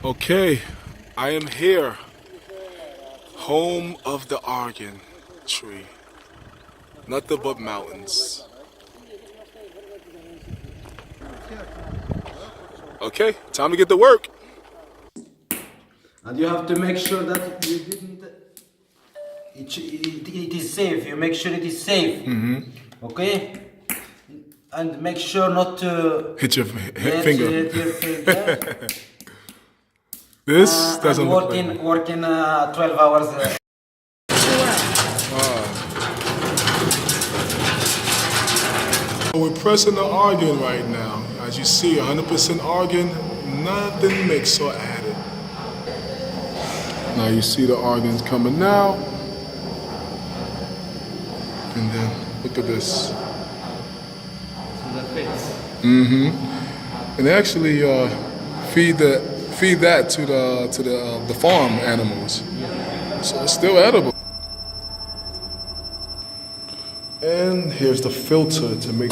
Okay, I am here, home of the Argan tree. Nothing but mountains. Okay, time to get to work. And you have to make sure that you didn't. It is safe. You make sure it is safe. Okay. And make sure not to Hit your finger. hit your finger. This doesn't and look like working 12 hours. We're pressing the argan right now. As you see, 100% argan, nothing mixed or added. Now you see the argan's coming now. And then look at this. And they actually feed that to the farm animals. So it's still edible. And here's the filter to make